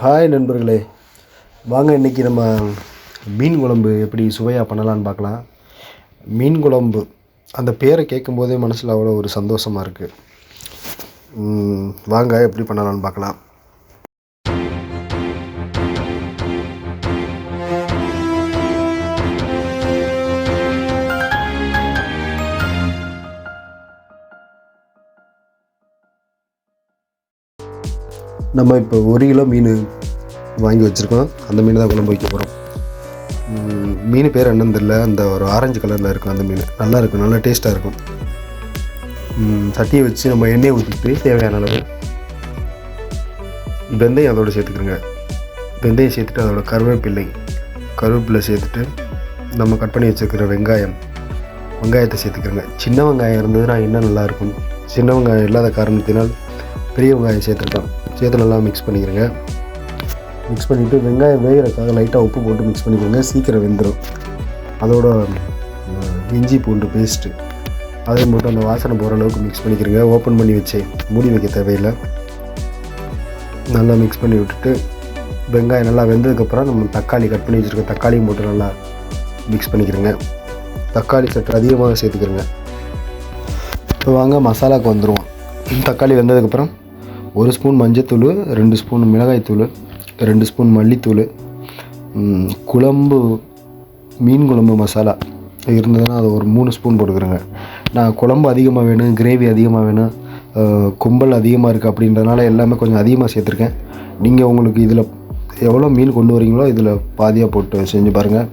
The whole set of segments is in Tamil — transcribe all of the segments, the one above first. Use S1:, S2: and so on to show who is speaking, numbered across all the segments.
S1: ஹாய் நண்பர்களே, வாங்க இன்றைக்கி நம்ம மீன் குழம்பு எப்படி சுவையாக பண்ணலான்னு பார்க்கலாம். மீன் குழம்பு அந்த பேரை கேட்கும்போதே மனசில் அவ்வளோ ஒரு சந்தோஷமாக இருக்குது. வாங்க எப்படி பண்ணலான்னு பார்க்கலாம். நம்ம இப்போ 1 கிலோ மீன் வாங்கி வச்சுருக்கோம். அந்த மீன் தான் குழம்பு வைக்க போகிறோம். மீன் பேர் என்னன்னு தெரியல, அந்த ஒரு ஆரஞ்சு கலரில் இருக்கும். அந்த மீன் நல்லா இருக்கும், நல்லா டேஸ்ட்டாக இருக்கும். சட்டியை வச்சு நம்ம எண்ணெயை ஊற்றிட்டு தேவையான அளவு வெந்தயம் அதோடு சேர்த்துக்கிறோங்க. வெந்தயம் சேர்த்துட்டு அதோட கருவேப்பிலை சேர்த்துட்டு நம்ம கட் பண்ணி வச்சுருக்கிற வெங்காயத்தை சேர்த்துக்கிறோங்க. சின்ன வெங்காயம் இருந்ததுன்னா இன்னும் நல்லாயிருக்கும். சின்ன வெங்காயம் இல்லாத காரணத்தினால் பெரிய வெங்காயம் சேர்த்து நல்லா மிக்ஸ் பண்ணிக்கிறேங்க. மிக்ஸ் பண்ணிவிட்டு வெங்காயம் வேகிறதுக்காக லைட்டாக உப்பு போட்டு மிக்ஸ் பண்ணிக்கிறேங்க. சீக்கிரம் வெந்துடும். அதோட இஞ்சி பூண்டு பேஸ்ட்டு அதையும் போட்டு அந்த வாசனை போகிற அளவுக்கு மிக்ஸ் பண்ணிக்கிறேங்க. ஓப்பன் பண்ணி வச்சு மூடி வைக்க தேவையில்லை. நல்லா மிக்ஸ் பண்ணி விட்டுட்டு வெங்காயம் நல்லா வெந்ததுக்கப்புறம் நம்ம தக்காளி கட் பண்ணி வச்சுருக்க தக்காளியும் போட்டு நல்லா மிக்ஸ் பண்ணிக்கிறேங்க. தக்காளி சற்று அதிகமாக சேர்த்துக்கிறேங்க. இப்போ வாங்க மசாலாவுக்கு வந்துடுவோம். தக்காளி வெந்ததுக்கப்புறம் 1 ஸ்பூன் மஞ்சத்தூள், 2 ஸ்பூன் மிளகாய்த்தூள், 2 ஸ்பூன் மல்லித்தூள், மீன் குழம்பு மசாலா இருந்ததுன்னா அது ஒரு 3 ஸ்பூன் போட்டுக்கிறேங்க. நான் குழம்பு அதிகமாக வேணும், கிரேவி அதிகமாக வேணும், கும்பல் அதிகமாக இருக்குது அப்படின்றதுனால எல்லாமே கொஞ்சம் அதிகமாக சேர்த்துருக்கேன். நீங்கள் உங்களுக்கு இதில் எவ்வளோ மீன் கொண்டு வரீங்களோ இதில் பாதியாக போட்டு செஞ்சு பாருங்கள்,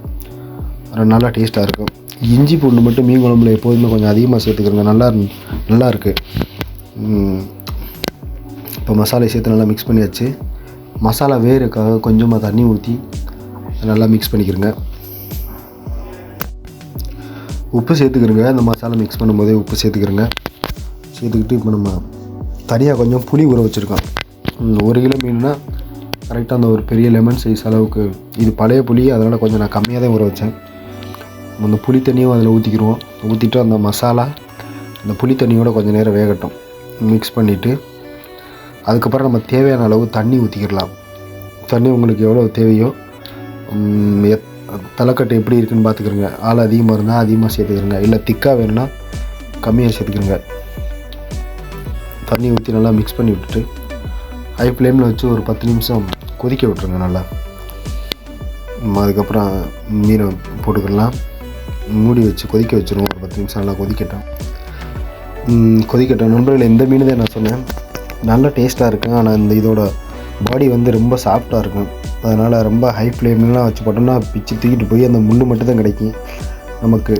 S1: நல்லா டேஸ்ட்டாக இருக்கும். இஞ்சி பூண்டு மட்டும் மீன் குழம்புல எப்போதுமே கொஞ்சம் அதிகமாக சேர்த்துக்கிறேங்க. நல்லா இருக்குது. இப்போ மசாலா சேர்த்து நல்லா மிக்ஸ் பண்ணியாச்சு. மசாலா வேறுக்காக கொஞ்சமாக தண்ணி ஊற்றி நல்லா மிக்ஸ் பண்ணிக்கிறேங்க. உப்பு சேர்த்துக்கிறேங்க. அந்த மசாலா மிக்ஸ் பண்ணும்போதே உப்பு சேர்த்துக்கிறேங்க. சேர்த்துக்கிட்டு இப்போ நம்ம தனியாக கொஞ்சம் புளி ஊற வச்சுருக்கோம். 1 கிலோ மீன்னா கரெக்டாக அந்த ஒரு பெரிய லெமன் சைஸ் அளவுக்கு. இது பழைய புளி, அதனால் கொஞ்சம் நான் கம்மியாக தான் ஊற வச்சேன். அந்த புளி தண்ணியும் அதில் ஊற்றிட்டு அந்த மசாலா அந்த புளி தண்ணியோடு கொஞ்சம் நேரம் வேகட்டும். மிக்ஸ் பண்ணிவிட்டு அதுக்கப்புறம் நம்ம தேவையான அளவு தண்ணி ஊற்றிக்கிடலாம். தண்ணி உங்களுக்கு எவ்வளோ தேவையோ, தலைக்கட்டு எப்படி இருக்குதுன்னு பார்த்துக்கிறங்க. ஆள் அதிகமாக இருந்தால் அதிகமாக சேர்த்துக்கிறங்க, இல்லை திக்காக வேணும்னா கம்மியாக சேர்த்துக்கிறங்க. தண்ணி ஊற்றி நல்லா மிக்ஸ் பண்ணி விட்டுட்டு ஹை ஃப்ளேமில் வச்சு ஒரு 10 நிமிஷம் கொதிக்க விட்டுருங்க. நல்லா அதுக்கப்புறம் மீனை போட்டுக்கலாம். மூடி வச்சு கொதிக்க வச்சுருவோம். ஒரு 10 நிமிஷம் நல்லா கொதிக்கட்டும். நண்பர்கள், இந்த மீன் தான் நான் சொன்னேன், நல்ல டேஸ்ட்டாக இருக்கும். ஆனால் இதோட பாடி ரொம்ப சாஃப்டாக இருக்கும். அதனால் ரொம்ப ஹை ஃப்ளேம்லாம் வச்சு போட்டோம்னா பிச்சு தூக்கிட்டு போய் அந்த முள் மட்டும் தான் கிடைக்கும் நமக்கு.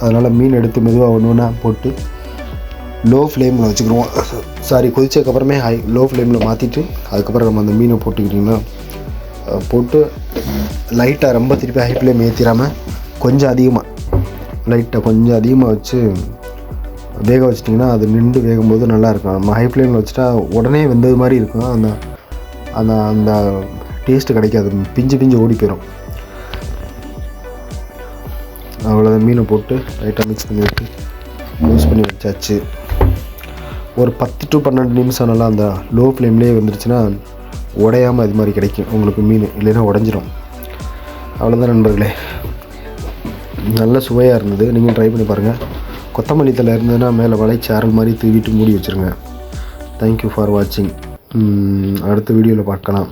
S1: அதனால் மீன் எடுத்து மெதுவாக ஒன்று போட்டு லோ ஃப்ளேமில் வச்சுக்கிடுவோம். கொதிச்சதுக்கப்புறமே லோ ஃப்ளேமில் மாற்றிட்டு அதுக்கப்புறம் நம்ம அந்த மீனை போட்டுக்கிட்டிங்கன்னா போட்டு லைட்டாக ரொம்ப திருப்பி ஹை ஃப்ளேம் ஏற்றிடாமல் கொஞ்சம் அதிகமாக வச்சு வேக வச்சிட்டிங்கன்னா அது நின்று வேகும்போது நல்லாயிருக்கும். நம்ம ஹை ஃப்ளேமில் வச்சுட்டா உடனே வெந்தது மாதிரி இருக்கும். அந்த டேஸ்ட்டு கிடைக்காது, பிஞ்சு ஓடி போயிடும். அவ்வளோதான். மீனை போட்டு லைட்டாக மிக்ஸ் பண்ணி விட்டு யூஸ் பண்ணி வச்சாச்சு. ஒரு 10 to 12 நிமிஷம் நல்லா அந்த லோ ஃப்ளேம்லேயே வந்துருச்சுன்னா உடையாமல் இது மாதிரி கிடைக்கும் உங்களுக்கு மீன், இல்லைன்னா உடஞ்சிரும். அவ்வளோதான் நண்பர்களே, நல்ல சுவையாக இருந்தது. நீங்கள் ட்ரை பண்ணி பாருங்கள். கொத்தமல்லி தழை இருந்ததுன்னா மேலே வளைச்சாரல் மாதிரி தூவிட்டு மூடி வச்சுருங்க. தேங்க்யூ ஃபார் வாட்சிங். அடுத்த வீடியோவில் பார்க்கலாம்.